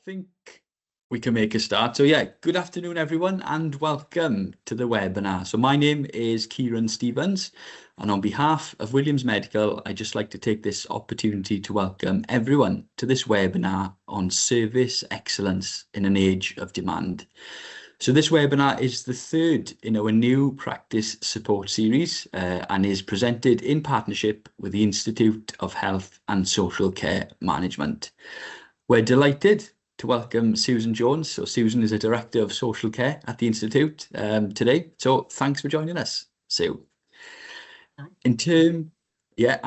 think we can make a start. So yeah, good afternoon, everyone, and welcome to the webinar. So my name is Kieran Stevens, and on behalf of Williams Medical, I'd just like to take this opportunity to welcome everyone to this webinar on service excellence in an age of demand. So this webinar is the third in our new practice support series and is presented in partnership with the Institute of Health and Social Care Management. We're delighted to welcome Susan Jones. So Susan is a Director of Social Care at the Institute today. So thanks for joining us, Sue. I'm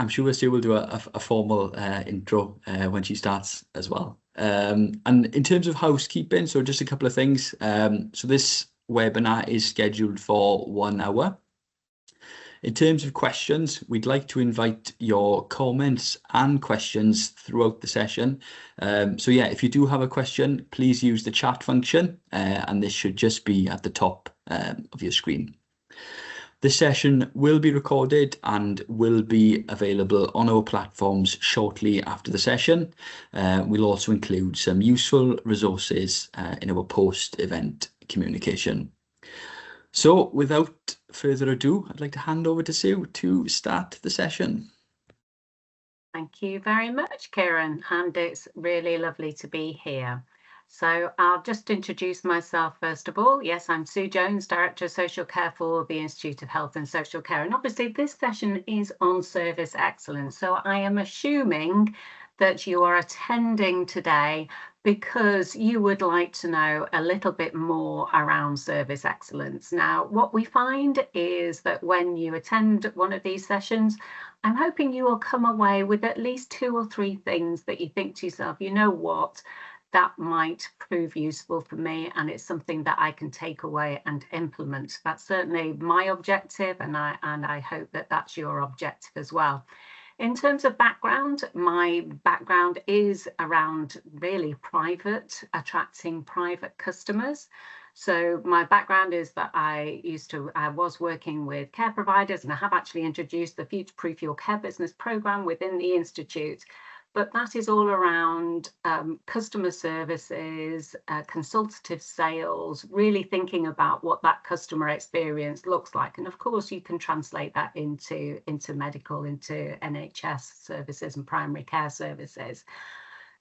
sure Sue will do a formal intro when she starts as well. And in terms of housekeeping, so just a couple of things. So this webinar is scheduled for 1 hour. In terms of questions, we'd like to invite your comments and questions throughout the session. So yeah, if you do have a question, please use the chat function, and this should just be at the top of your screen. This session will be recorded and will be available on our platforms shortly after the session. We'll also include some useful resources in our post-event communication. So without further ado, I'd like to hand over to Sue to start the session. Thank you very much, Kieran, and it's really lovely to be here. So I'll just introduce myself first of all. Yes, I'm Sue Jones, Director of Social Care for the Institute of Health and Social Care. And obviously this session is on service excellence. So I am assuming that you are attending today because you would like to know a little bit more around service excellence. Now, what we find is that when you attend one of these sessions, I'm hoping you will come away with at least 2 or 3 things that you think to yourself, you know what, that might prove useful for me, and it's something that I can take away and implement. That's certainly my objective, and I hope that that's your objective as well. In terms of background, my background is around really attracting private customers. So my background is that I was working with care providers, and I have actually introduced the Future Proof Your Care Business program within the Institute. But that is all around customer services, consultative sales, really thinking about what that customer experience looks like. And of course, you can translate that into medical, into NHS services and primary care services.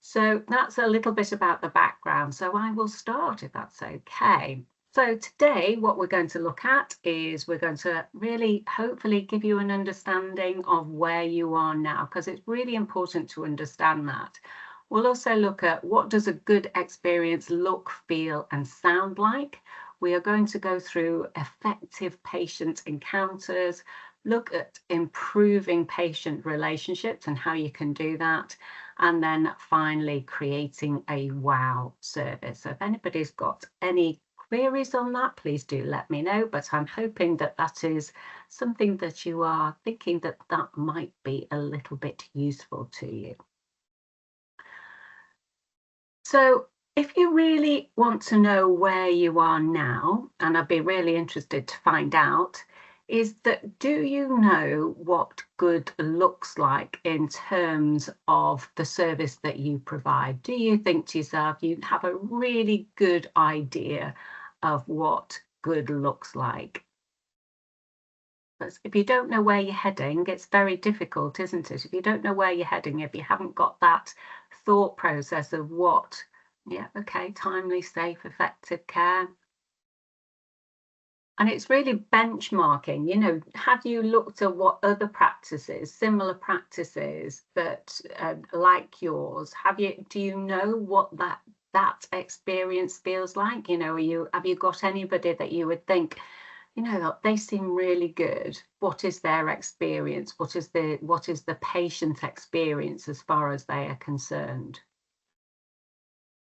So that's a little bit about the background. So I will start, if that's okay. So today, what we're going to look at is we're going to really hopefully give you an understanding of where you are now, because it's really important to understand that. We'll also look at what does a good experience look, feel, and sound like. We are going to go through effective patient encounters, look at improving patient relationships and how you can do that, and then finally creating a wow service. So if anybody's got any queries on that, please do let me know, but I'm hoping that that is something that you are thinking that might be a little bit useful to you. So if you really want to know where you are now, and I'd be really interested to find out, is that do you know what good looks like in terms of the service that you provide? Do you think to yourself you have a really good idea of what good looks like? But if you don't know where you're heading, it's very difficult, isn't it? If you don't know where you're heading, if you haven't got that thought process of what, timely, safe, effective care. And it's really benchmarking, have you looked at what other practices, similar practices that like yours, do you know what that experience feels like? Have you got anybody that you would think, they seem really good. What is their experience? What is the patient experience as far as they are concerned?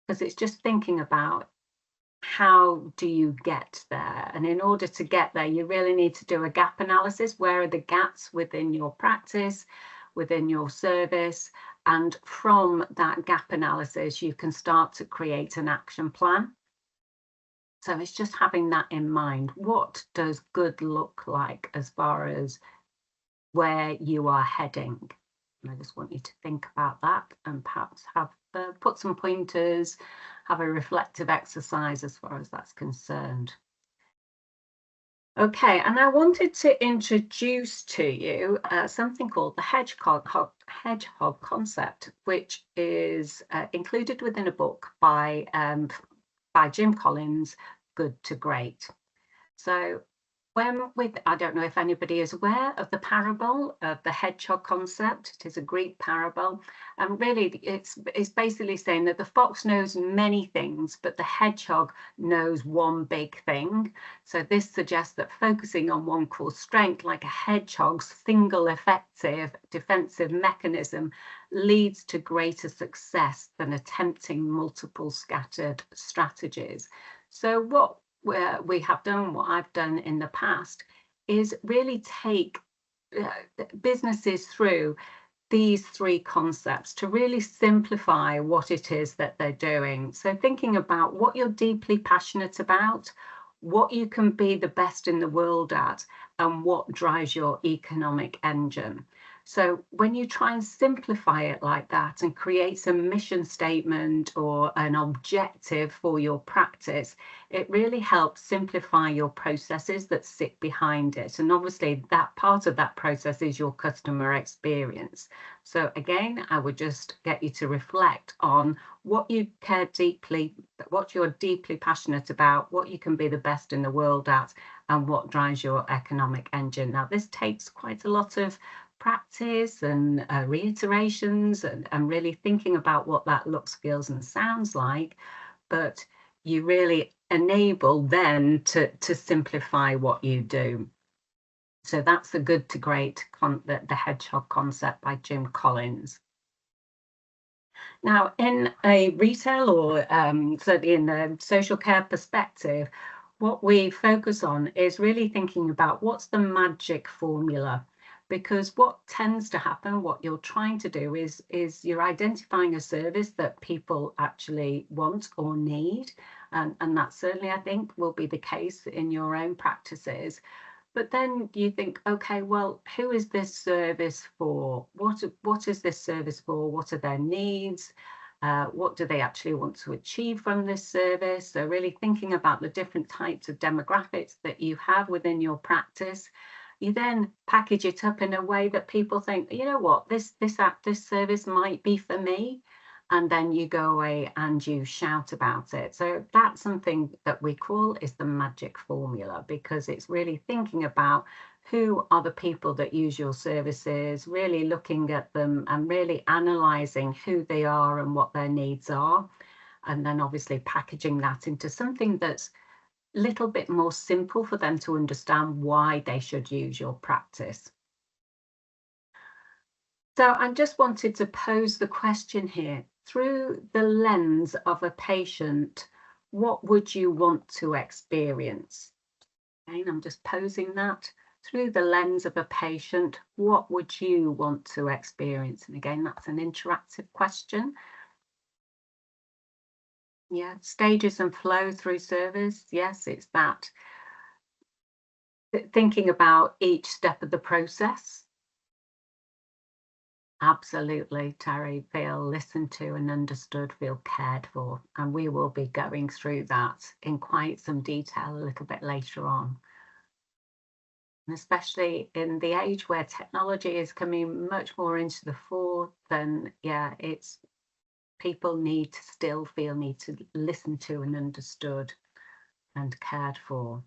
Because it's just thinking about how do you get there? And in order to get there, you really need to do a gap analysis. Where are the gaps within your practice, within your service? And from that gap analysis, you can start to create an action plan. So it's just having that in mind. What does good look like as far as where you are heading? And I just want you to think about that and perhaps have put some pointers have a reflective exercise as far as that's concerned. Okay, and I wanted to introduce to you something called the hedgehog concept, which is included within a book by Jim Collins, Good to Great. So I don't know if anybody is aware of the parable of the hedgehog concept. It is a Greek parable, and really it's basically saying that the fox knows many things, but the hedgehog knows one big thing. So this suggests that focusing on one core strength, like a hedgehog's single effective defensive mechanism, leads to greater success than attempting multiple scattered strategies. So what we have done, what I've done in the past, is really take businesses through these three concepts to really simplify what it is that they're doing. So thinking about what you're deeply passionate about, what you can be the best in the world at, and what drives your economic engine. So when you try and simplify it like that and create some mission statement or an objective for your practice, it really helps simplify your processes that sit behind it. And obviously that part of that process is your customer experience. So again, I would just get you to reflect on what you care deeply, what you're deeply passionate about, what you can be the best in the world at, and what drives your economic engine. Now, this takes quite a lot of practice and reiterations and really thinking about what that looks, feels, and sounds like, but you really enable then to simplify what you do. So that's the Good to Great, the hedgehog concept by Jim Collins. Now, in a retail or certainly in the social care perspective, what we focus on is really thinking about what's the magic formula. Because what tends to happen, what you're trying to do is you're identifying a service that people actually want or need. And that certainly, I think, will be the case in your own practices. But then you think, okay, well, who is this service for? What is this service for? What are their needs? What do they actually want to achieve from this service? So really thinking about the different types of demographics that you have within your practice. You then package it up in a way that people think, you know what, this service might be for me. And then you go away and you shout about it. So that's something that we call is the magic formula, because it's really thinking about who are the people that use your services, really looking at them and really analysing who they are and what their needs are. And then obviously packaging that into something that's a little bit more simple for them to understand why they should use your practice. So I just wanted to pose the question here, through the lens of a patient, what would you want to experience? Again, I'm just posing that. Through the lens of a patient, what would you want to experience? And again, that's an interactive question. Yeah, stages and flow through service. Yes, it's that. Thinking about each step of the process. Absolutely, Terry. Feel listened to and understood, feel cared for. And we will be going through that in quite some detail a little bit later on. And especially in the age where technology is coming much more into the fore, then yeah, it's people need to still feel need to listen to and understood and cared for.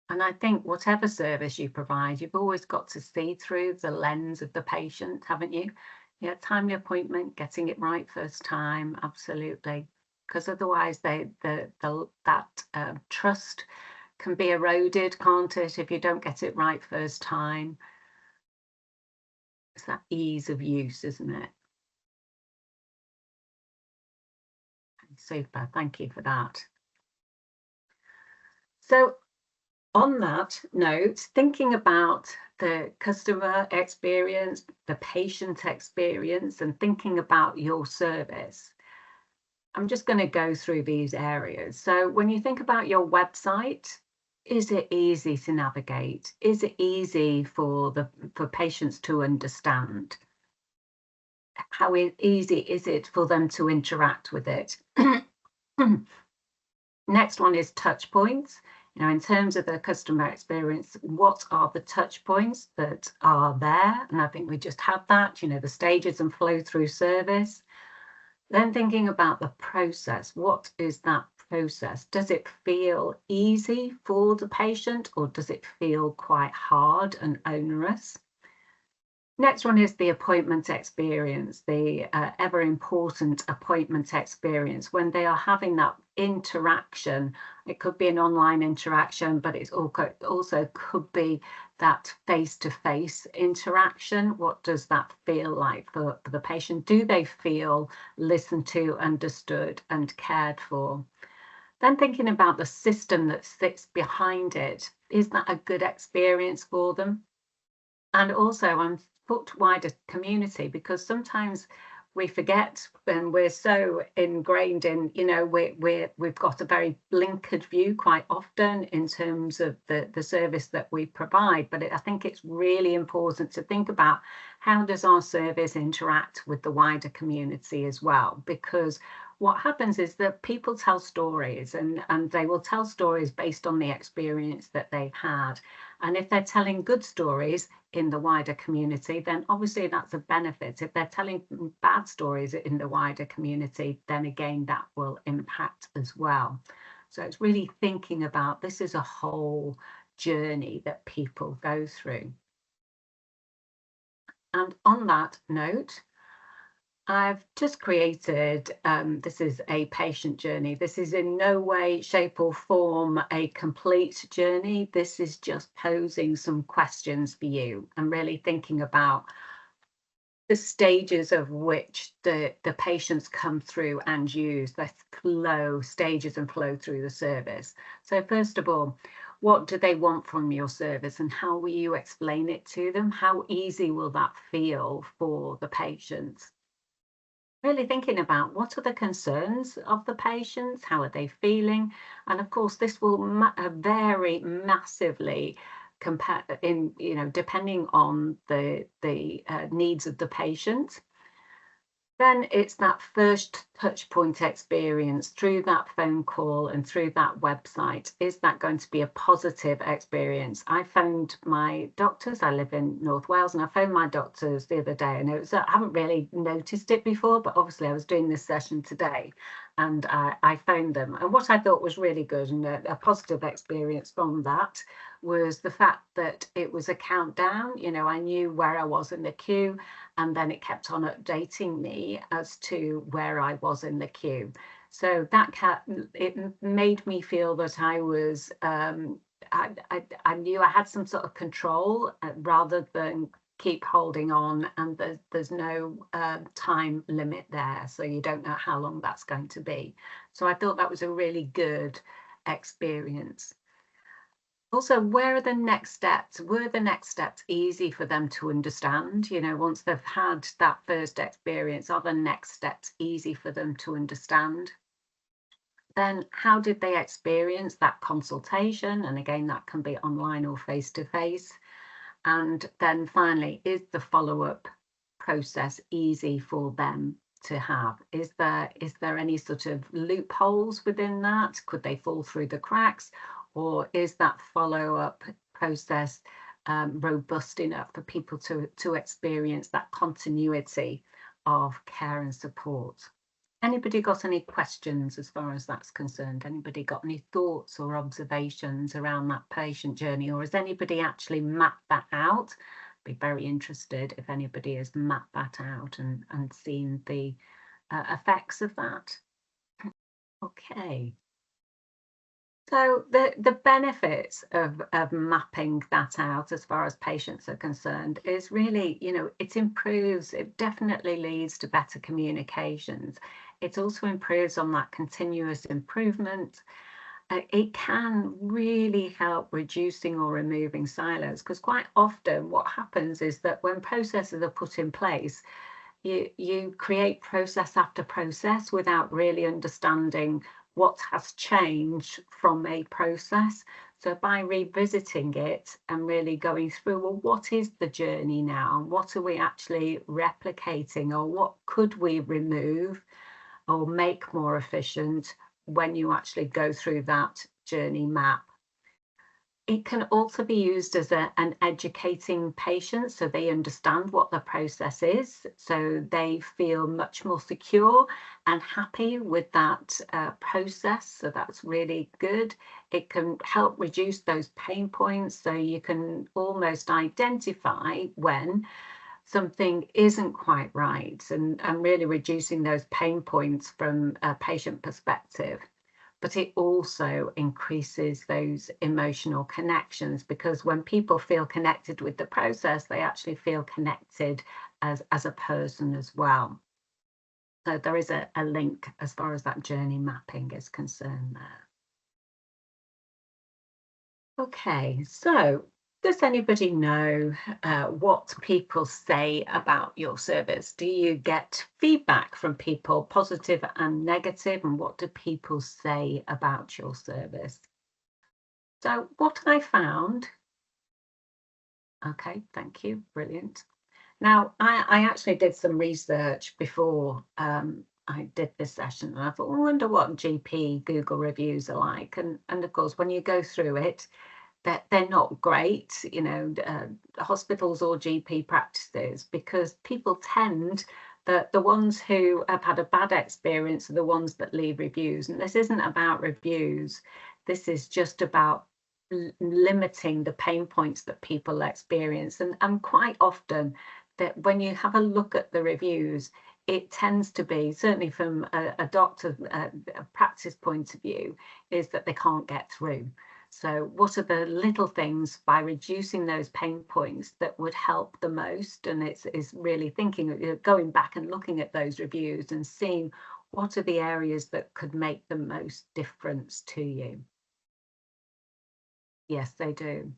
And I think whatever service you provide, you've always got to see through the lens of the patient, haven't you? Yeah, timely appointment, getting it right first time, absolutely. Because otherwise that trust can be eroded, can't it, if you don't get it right first time. It's that ease of use, isn't it? Super, thank you for that. So on that note, thinking about the customer experience, the patient experience, and thinking about your service, I'm just going to go through these areas. So when you think about your website, is it easy to navigate? Is it easy for patients to understand? how easy is it for them to interact with it? Next one is touch points. In terms of the customer experience, what are the touch points that are there? And I think we just had that, the stages and flow through service. Then thinking about the process, what is that process? Does it feel easy for the patient, or does it feel quite hard and onerous? Next one is the appointment experience, the ever important appointment experience. When they are having that interaction, it could be an online interaction, but it's also could be that face-to-face interaction. What does that feel like for the patient? Do they feel listened to, understood, and cared for? Then thinking about the system that sits behind it, is that a good experience for them? And also, I'm put wider community, because sometimes we forget when we're so ingrained in, we've got a very blinkered view quite often in terms of the service that we provide. But I think it's really important to think about, how does our service interact with the wider community as well? Because what happens is that people tell stories, and they will tell stories based on the experience that they've had. And if they're telling good stories in the wider community, then obviously that's a benefit. If they're telling bad stories in the wider community, then again, that will impact as well. So it's really thinking about, this is a whole journey that people go through. And on that note, I've just created, this is a patient journey. This is in no way, shape or form a complete journey. This is just posing some questions for you and really thinking about the stages of which the patients come through and use the flow stages and flow through the service. So first of all, what do they want from your service, and how will you explain it to them? How easy will that feel for the patients? Really thinking about, what are the concerns of the patients, how are they feeling? And of course, this will vary massively depending on the needs of the patient. Then it's that first touch point experience through that phone call and through that website. Is that going to be a positive experience? I phoned my doctors. I live in North Wales, and I phoned my doctors the other day, and I haven't really noticed it before, but obviously I was doing this session today, and I phoned them. And what I thought was really good and a positive experience from that was the fact that it was a countdown. I knew where I was in the queue, and then it kept on updating me as to where I was in the queue. So it made me feel that I was, I knew I had some sort of control, rather than keep holding on, and there's no time limit there, so you don't know how long that's going to be. So I thought that was a really good experience. Also, where are the next steps? Were the next steps easy for them to understand? Once they've had that first experience, are the next steps easy for them to understand? Then how did they experience that consultation? And again, that can be online or face-to-face. And then finally, is the follow-up process easy for them to have? Is there any sort of loopholes within that? Could they fall through the cracks? Or is that follow-up process robust enough for people to experience that continuity of care and support? Anybody got any questions as far as that's concerned? Anybody got any thoughts or observations around that patient journey? Or has anybody actually mapped that out? I'd be very interested if anybody has mapped that out and seen the effects of that. Okay. So the benefits of mapping that out as far as patients are concerned is really, it definitely leads to better communications. It also improves on that continuous improvement. It can really help reducing or removing silos, because quite often what happens is that when processes are put in place, you create process after process without really understanding what has changed from a process. So by revisiting it and really going through, well, what is the journey now? What are we actually replicating, or what could we remove or make more efficient when you actually go through that journey map? It can also be used as an educating patient, so they understand what the process is, so they feel much more secure and happy with that process. So that's really good. It can help reduce those pain points, so you can almost identify when something isn't quite right, and really reducing those pain points from a patient perspective. But it also increases those emotional connections, because when people feel connected with the process, they actually feel connected as a person as well. So there is a link as far as that journey mapping is concerned there. Okay, so does anybody know what people say about your service? Do you get feedback from people, positive and negative? And what do people say about your service? So what I found, okay, thank you, brilliant. Now, I actually did some research before I did this session, and I thought, I wonder what GP Google reviews are like. And of course, when you go through it, they're not great, you know, hospitals or GP practices, because people tend that the ones who have had a bad experience are the ones that leave reviews. And this isn't about reviews. This is just about limiting the pain points that people experience. And quite often that when you have a look at the reviews, it tends to be, certainly from a doctor a practice point of view, is that they can't get through. So what are the little things by reducing those pain points that would help the most? And it's really thinking, going back and looking at those reviews and seeing what are the areas that could make the most difference to you. Yes, they do.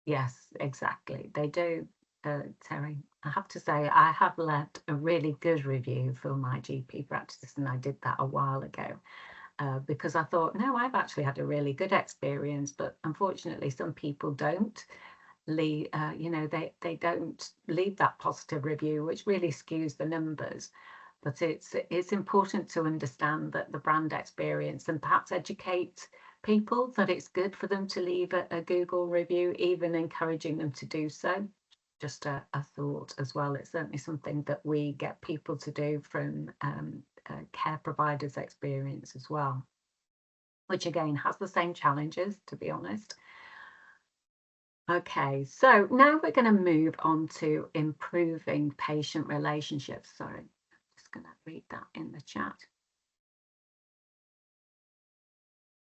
Yes, exactly. They do, Terry. I have to say, I have left a really good review for my GP practice, and I did that a while ago. Because I thought, no, I've actually had a really good experience, but unfortunately, some people don't leave, you know, they don't leave that positive review, which really skews the numbers. But it's important to understand that the brand experience, and perhaps educate people that it's good for them to leave a Google review, even encouraging them to do so. Just a thought as well. It's certainly something that we get people to do from care providers' experience as well, which again has the same challenges, to be honest. Okay, so now we're going to move on to improving patient relationships. Sorry, I'm just going to read that in the chat.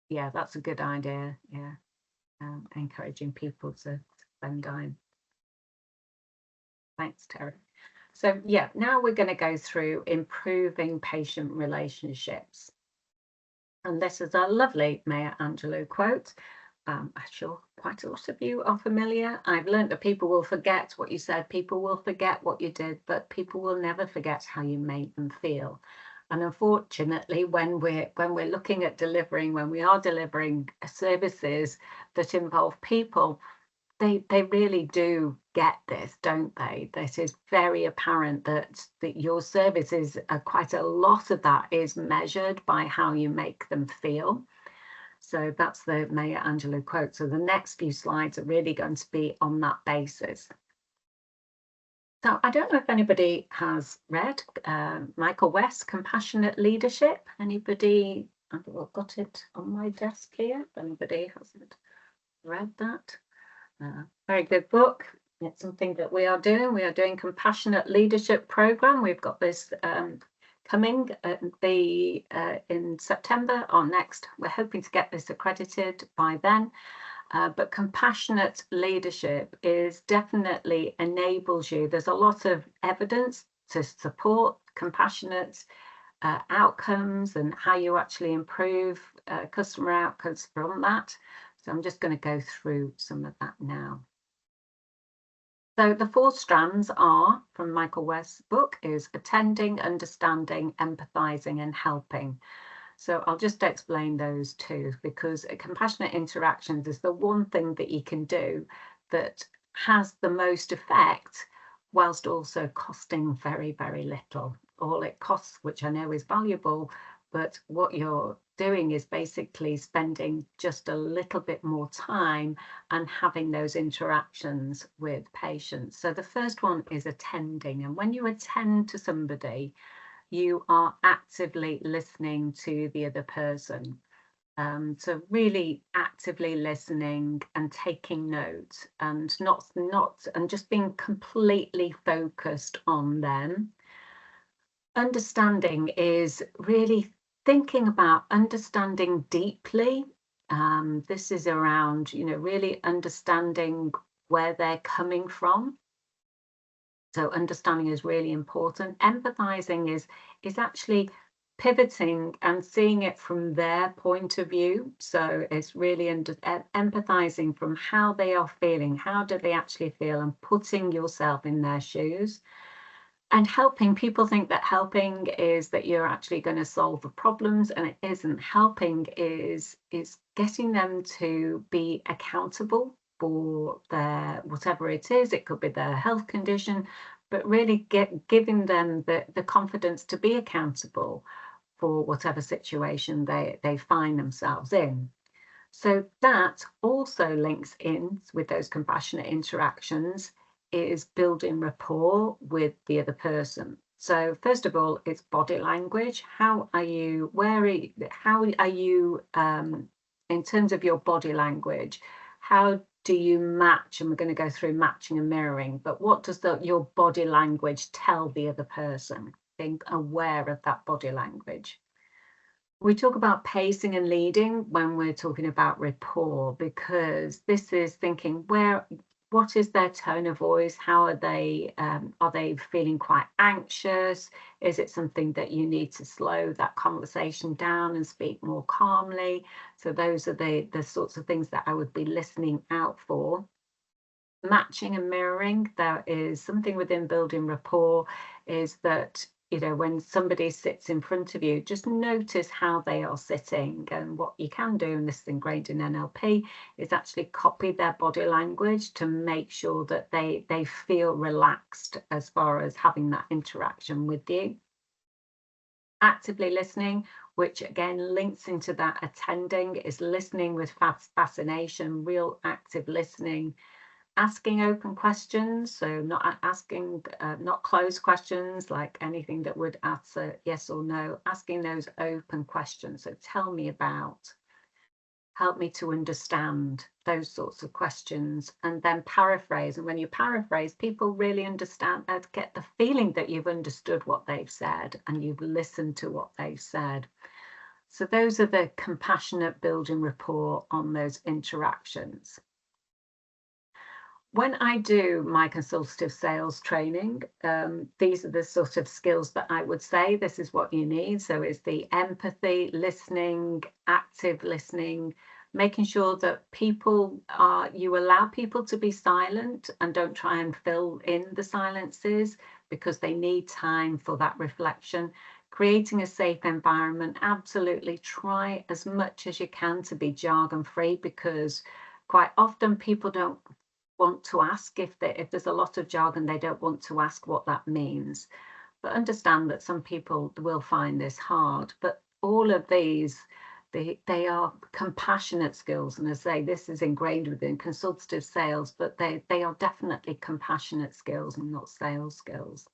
Yeah, that's a good idea. Yeah, encouraging people to spend time. Thanks, Terry. So yeah, now we're going to go through improving patient relationships. And this is a lovely Maya Angelou quote. I'm sure quite a lot of you are familiar. I've learned that people will forget what you said, people will forget what you did, but people will never forget how you made them feel. And unfortunately, when we're looking at delivering, when we are delivering services that involve people, they really do get this, don't they? That is very apparent that your services, quite a lot of that is measured by how you make them feel. So that's the Maya Angelou quote. So the next few slides are really going to be on that basis. So I don't know if anybody has read Michael West's Compassionate Leadership. Anybody? I've got it on my desk here. If anybody hasn't read that. Very good book. It's something that we are doing. We are doing Compassionate Leadership Program. We've got this coming in September or next. We're hoping to get this accredited by then. But compassionate leadership is definitely enables you. There's a lot of evidence to support compassionate outcomes and how you actually improve customer outcomes from that. So I'm just going to go through some of that now. So the 4 strands are, from Michael West's book, is attending, understanding, empathizing, and helping. So I'll just explain those two, because compassionate interactions is the one thing that you can do that has the most effect whilst also costing very, very little. All it costs, which I know is valuable, but what you're doing is basically spending just a little bit more time and having those interactions with patients. So the first one is attending. And when you attend to somebody, you are actively listening to the other person. So really actively listening and taking notes, and not and just being completely focused on them. Understanding is really thinking about understanding deeply. This is around, really understanding where they're coming from. So understanding is really important. Empathizing is actually pivoting and seeing it from their point of view. So it's really empathizing from how they are feeling, how do they actually feel, and putting yourself in their shoes. And helping, people think that helping is that you're actually going to solve the problems, and it isn't. Helping is getting them to be accountable for their whatever it is. It could be their health condition, but really giving them the confidence to be accountable for whatever situation they find themselves in. So that also links in with those compassionate interactions, is building rapport with the other person. So first of all, it's body language. How are you, how are you, in terms of your body language, how do you match? And we're going to go through matching and mirroring, but what does your body language tell the other person? Being aware of that body language. We talk about pacing and leading when we're talking about rapport, because this is thinking what is their tone of voice? How are they feeling quite anxious? Is it something that you need to slow that conversation down and speak more calmly? So those are the sorts of things that I would be listening out for. Matching and mirroring, there is something within building rapport, is that when somebody sits in front of you, just notice how they are sitting. And what you can do, and this is ingrained in NLP, is actually copy their body language to make sure that they feel relaxed as far as having that interaction with you. Actively listening, which again links into that attending, is listening with fascination, real active listening. Asking open questions, so not asking, not closed questions like anything that would answer yes or no, asking those open questions. So tell me about, help me to understand, those sorts of questions. And then paraphrase. And when you paraphrase, people really understand, get the feeling that you've understood what they've said and you've listened to what they've said. So those are the compassionate building rapport on those interactions. When I do my consultative sales training, these are the sort of skills that I would say this is what you need. So it's the empathy, listening, active listening, making sure that you allow people to be silent and don't try and fill in the silences, because they need time for that reflection. Creating a safe environment, absolutely try as much as you can to be jargon free, because quite often people don't want to ask, if there's a lot of jargon, they don't want to ask what that means. But understand that some people will find this hard, but all of these, they are compassionate skills. And as I say, this is ingrained within consultative sales, but they are definitely compassionate skills and not sales skills.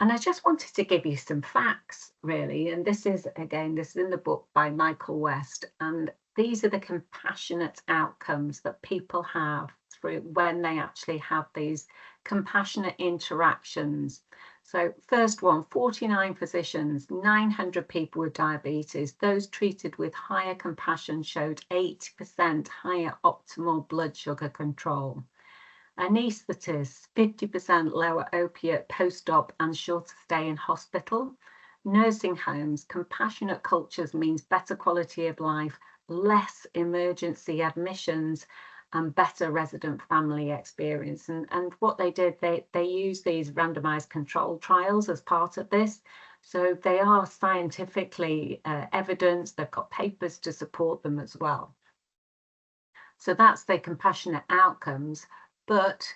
And I just wanted to give you some facts, really. And this is in the book by Michael West. And these are the compassionate outcomes that people have through when they actually have these compassionate interactions. So first one, 49 physicians, 900 people with diabetes. Those treated with higher compassion showed 80% higher optimal blood sugar control. Anaesthetists, 50% lower opiate post-op and shorter stay in hospital. Nursing homes, compassionate cultures means better quality of life, less emergency admissions, and better resident family experience. And what they did, they used these randomized control trials as part of this So they are scientifically evidenced. They've got papers to support them as well. So that's the compassionate outcomes. But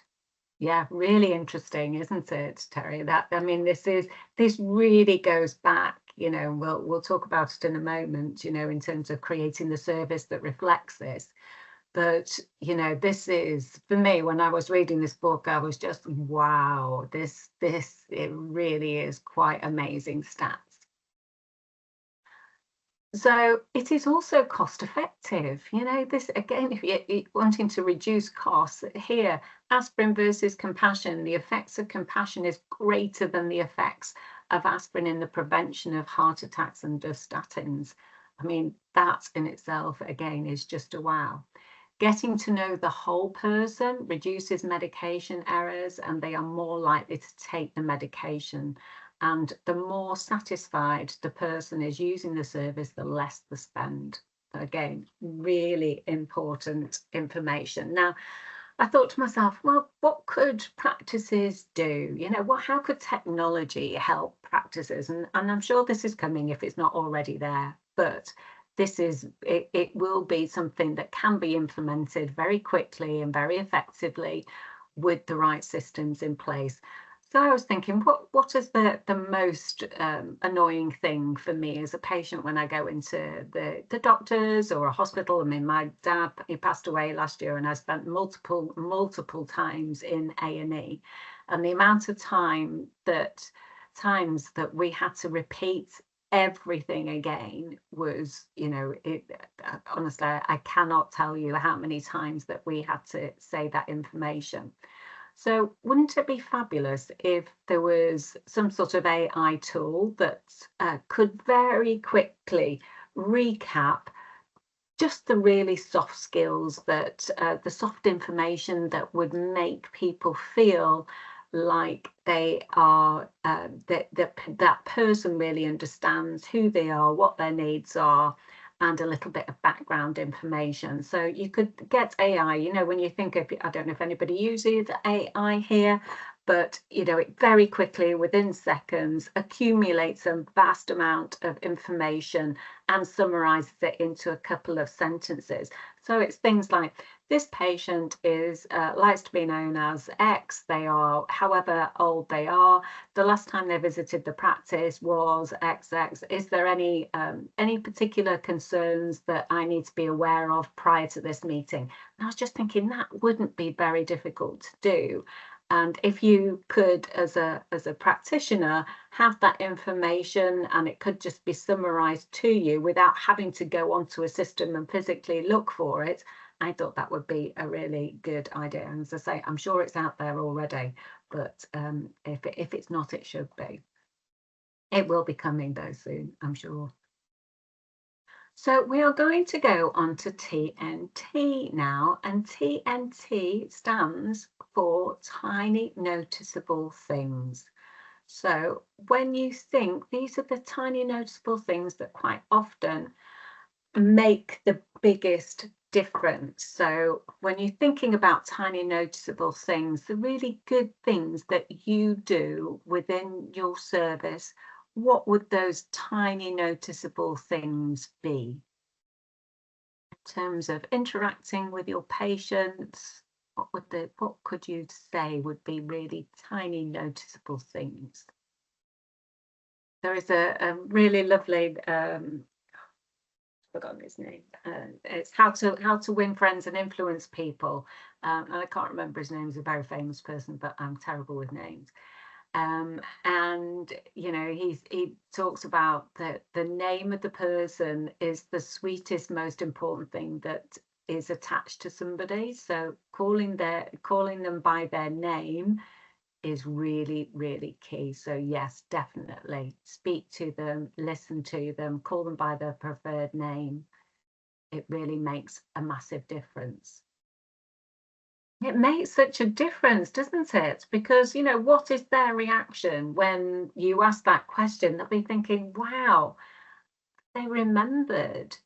yeah, really interesting, isn't it, Terry? That, I mean, this really goes back, you know, we'll talk about it in a moment, you know, in terms of creating the service that reflects this. But, you know, this is, for me, when I was reading this book, I was just, wow, it really is quite amazing stats. So it is also cost effective. You know, this again, if you're wanting to reduce costs here, aspirin versus compassion, the effects of compassion is greater than the effects of aspirin in the prevention of heart attacks under statins. I mean, that in itself, again, is just a wow. Getting to know the whole person reduces medication errors, and they are more likely to take the medication. And the more satisfied the person is using the service, the less the spend. Again, really important information. Now, I thought to myself, well, what could practices do? You know, how could technology help practices? And I'm sure this is coming if it's not already there, but it will be something that can be implemented very quickly and very effectively with the right systems in place. So I was thinking, what is the most annoying thing for me as a patient when I go into the doctors or a hospital? I mean, my dad, he passed away last year, and I spent multiple times in A&E, and the amount of times that we had to repeat everything again was, you know, honestly, I cannot tell you how many times that we had to say that information. So wouldn't it be fabulous if there was some sort of AI tool that could very quickly recap just the really soft skills, that the soft information that would make people feel like they are, that person really understands who they are, what their needs are, and a little bit of background information. So you could get AI, you know, when you think of, I don't know if anybody uses AI here, but, you know, it very quickly, within seconds, accumulates a vast amount of information and summarizes it into a couple of sentences. So it's things like, this patient is likes to be known as X. They are however old they are. The last time they visited the practice was XX. Is there any particular concerns that I need to be aware of prior to this meeting? And I was just thinking that wouldn't be very difficult to do. And if you could, as a practitioner, have that information, and it could just be summarized to you without having to go onto a system and physically look for it, I thought that would be a really good idea. And as I say, I'm sure it's out there already, but if it's not, it should be. It will be coming though soon, I'm sure. So we are going to go on to TNT now, and TNT stands for Tiny Noticeable Things. So when you think, these are the tiny noticeable things that quite often make the biggest difference. So when you're thinking about tiny noticeable things, the really good things that you do within your service, what would those tiny noticeable things be? In terms of interacting with your patients, what could you say would be really tiny noticeable things? There is a really lovely forgotten his name. It's how to win friends and influence people. And I can't remember his name. He's a very famous person, but I'm terrible with names. And you know, he talks about that the name of the person is the sweetest, most important thing that is attached to somebody. So calling them by their name is really, really key. So yes, definitely speak to them, listen to them, call them by their preferred name. It really makes a massive difference. It makes such a difference, doesn't it? Because, you know, what is their reaction when you ask that question? They'll be thinking, wow, they remembered.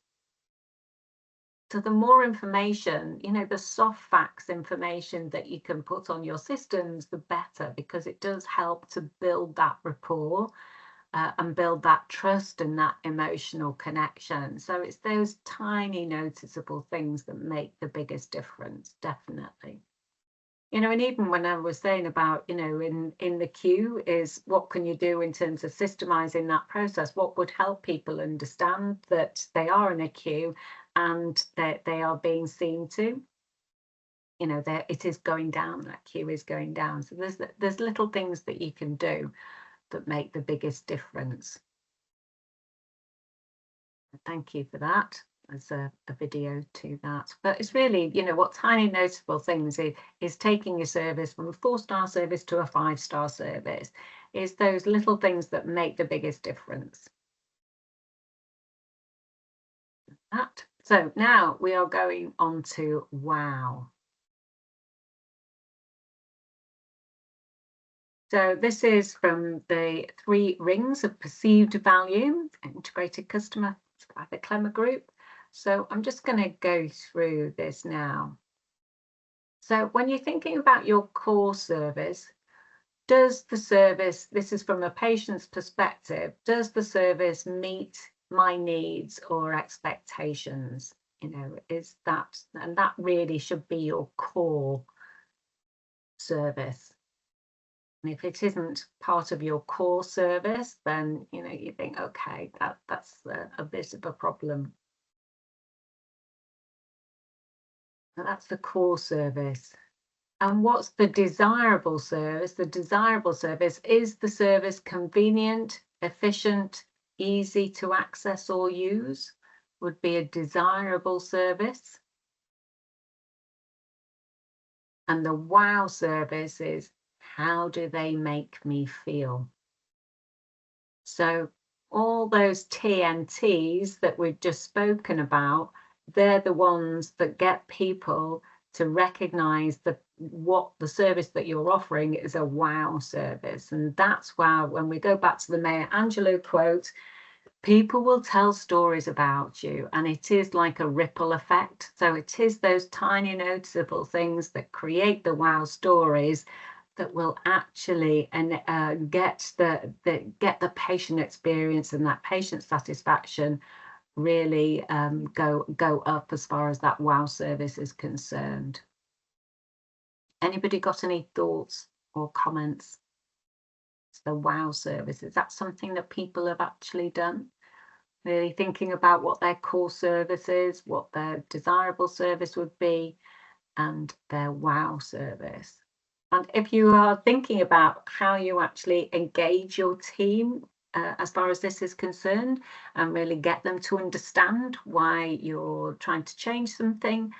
So the more information, you know, the soft facts information that you can put on your systems, the better, because it does help to build that rapport. and build that trust and that emotional connection. So it's those tiny noticeable things that make the biggest difference, definitely. You know, and even when I was saying about, you know, in the queue is what can you do in terms of systemizing that process? What would help people understand that they are in a queue and that they are being seen to? You know, it is going down, that queue is going down. So there's little things that you can do that make the biggest difference. Thank you for that. There's a video to that. But it's really, you know, what tiny noticeable things is taking your service from a 4-star service to a 5-star service. Is those little things that make the biggest difference. That. So now we are going on to wow. So this is from the 3 rings of perceived value, integrated customer by the Klemmer Group. So I'm just going to go through this now. So when you're thinking about your core service, does the service, this is from a patient's perspective, does the service meet my needs or expectations? You know, is that, and that really should be your core service. And if it isn't part of your core service, then, you know, you think, okay, that's a bit of a problem. So that's the core service. And what's the desirable service? The desirable service is the service convenient, efficient, easy to access or use, would be a desirable service. And the wow service is, how do they make me feel? So all those TNTs that we've just spoken about, they're the ones that get people to recognize what the service that you're offering is a wow service. And that's why when we go back to the Maya Angelou quote, people will tell stories about you, and it is like a ripple effect. So it is those tiny noticeable things that create the wow stories that will actually get the patient experience and that patient satisfaction really go up as far as that wow service is concerned. Anybody got any thoughts or comments? The wow service, is that something that people have actually done? Really thinking about what their core service is, what their desirable service would be, and their wow service. And if you are thinking about how you actually engage your team as far as this is concerned, and really get them to understand why you're trying to change something,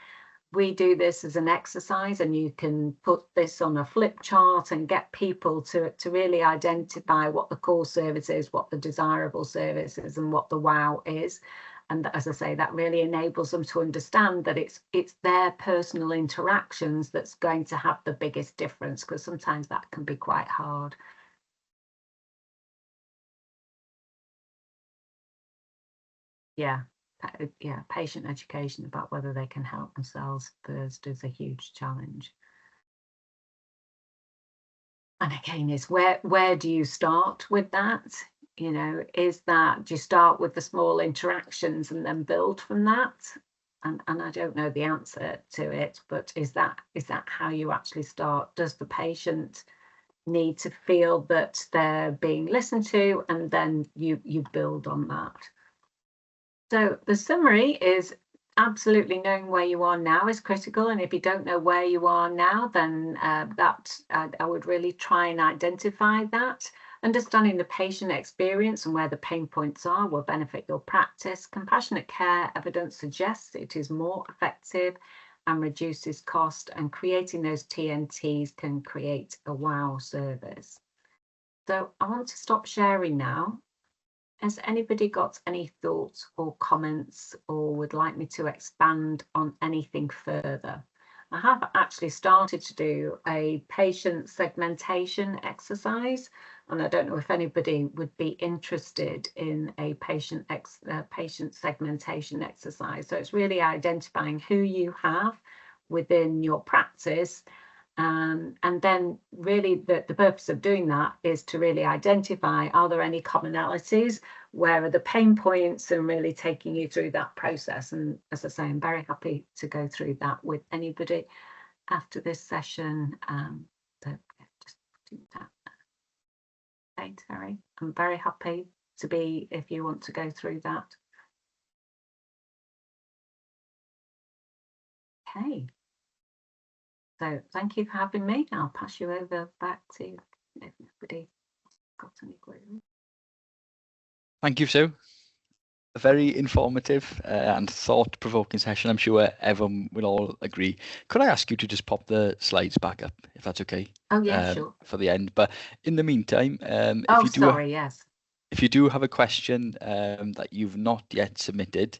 we do this as an exercise, and you can put this on a flip chart and get people to really identify what the core service is, what the desirable service is, and what the wow is. And as I say, that really enables them to understand that it's their personal interactions that's going to have the biggest difference, because sometimes that can be quite hard. Yeah, patient education about whether they can help themselves first is a huge challenge. And again, is where do you start with that? You know, is that, do you start with the small interactions and then build from that? And I don't know the answer to it, but is that how you actually start? Does the patient need to feel that they're being listened to, and then you build on that? So the summary is, absolutely knowing where you are now is critical. And if you don't know where you are now, then I would really try and identify that. Understanding the patient experience and where the pain points are will benefit your practice. Compassionate care evidence suggests it is more effective and reduces cost, and creating those TNTs can create a wow service. So I want to stop sharing now. Has anybody got any thoughts or comments, or would like me to expand on anything further? I have actually started to do a patient segmentation exercise, and I don't know if anybody would be interested in a patient segmentation exercise. So it's really identifying who you have within your practice And then really the purpose of doing that is to really identify, are there any commonalities? Where are the pain points? And really taking you through that process. And as I say, I'm very happy to go through that with anybody after this session. So yeah, just do that. Okay, Terry, I'm very happy to be, if you want to go through that. Okay. So thank you for having me. I'll pass you over back to if anybody got any queries. Thank you, Sue. A very informative and thought-provoking session. I'm sure everyone will all agree. Could I ask you to just pop the slides back up, if that's okay? Oh yeah, sure. For the end. But in the meantime, oh, sorry, yes. If you do have a question that you've not yet submitted,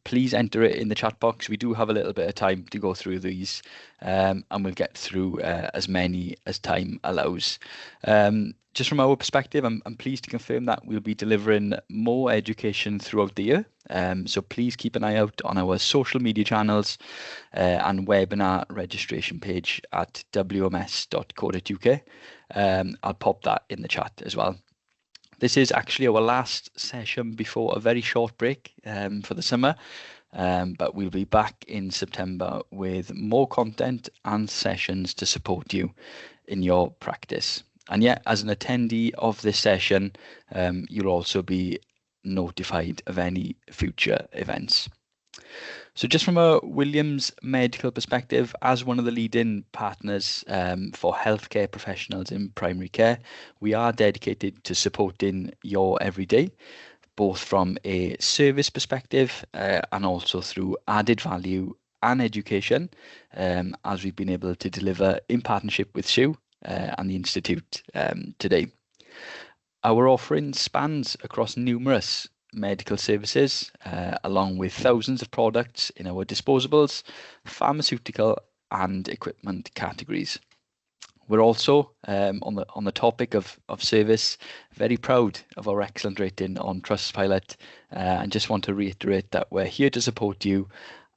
please enter it in the chat box. We do have a little bit of time to go through these, and we'll get through as many as time allows. Just from our perspective, I'm pleased to confirm that we'll be delivering more education throughout the year. So please keep an eye out on our social media channels and webinar registration page at wms.co.uk. I'll pop that in the chat as well. This is actually our last session before a very short break for the summer, but we'll be back in September with more content and sessions to support you in your practice. And yet, as an attendee of this session, you'll also be notified of any future events. So just from a Williams Medical perspective, as one of the leading partners for healthcare professionals in primary care, we are dedicated to supporting your everyday, both from a service perspective and also through added value and education, as we've been able to deliver in partnership with Sue and the Institute today. Our offering spans across numerous medical services, along with thousands of products in our disposables, pharmaceutical and equipment categories. We're also, on the topic of service, very proud of our excellent rating on Trustpilot, and just want to reiterate that we're here to support you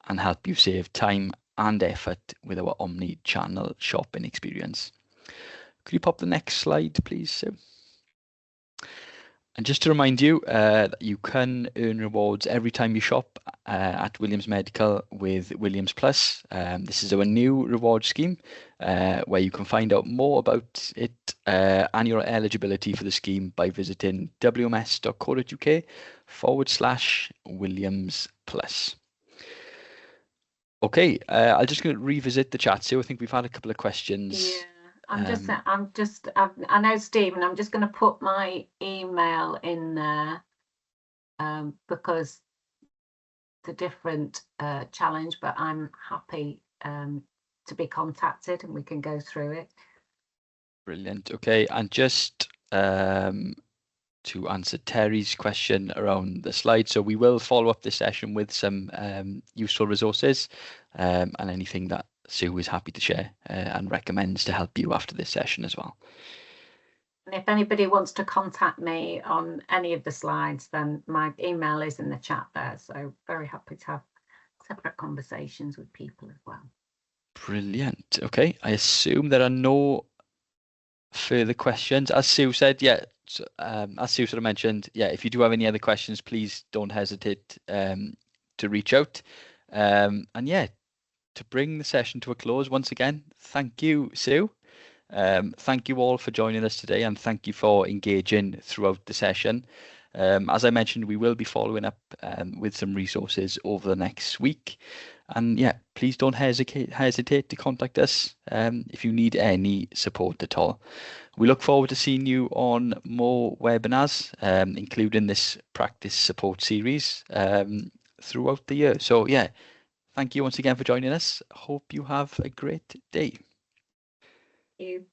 and help you save time and effort with our omni-channel shopping experience. Could you pop the next slide, please, Sue? And just to remind you that you can earn rewards every time you shop at Williams Medical with Williams Plus. This is our new reward scheme where you can find out more about it and your eligibility for the scheme by visiting wms.co.uk/Williams Plus. Okay, I'm just going to revisit the chat. So I think we've had a couple of questions. Yeah. I know, Stephen, I'm just going to put my email in there because the different challenge, but I'm happy to be contacted and we can go through it. Brilliant. Okay, and just to answer Terry's question around the slide, so we will follow up this session with some useful resources and anything that Sue is happy to share and recommends to help you after this session as well. And if anybody wants to contact me on any of the slides, then my email is in the chat there. So very happy to have separate conversations with people as well. Brilliant. Okay, I assume there are no further questions. As Sue said, yeah, so, as Sue sort of mentioned, yeah, if you do have any other questions, please don't hesitate to reach out. And yeah, to bring the session to a close, once again, thank you, Sue. Thank you all for joining us today, and thank you for engaging throughout the session. As I mentioned, we will be following up with some resources over the next week. And yeah, please don't hesitate to contact us if you need any support at all. We look forward to seeing you on more webinars, including this practice support series throughout the year. So yeah, thank you once again for joining us. Hope you have a great day. Thank you.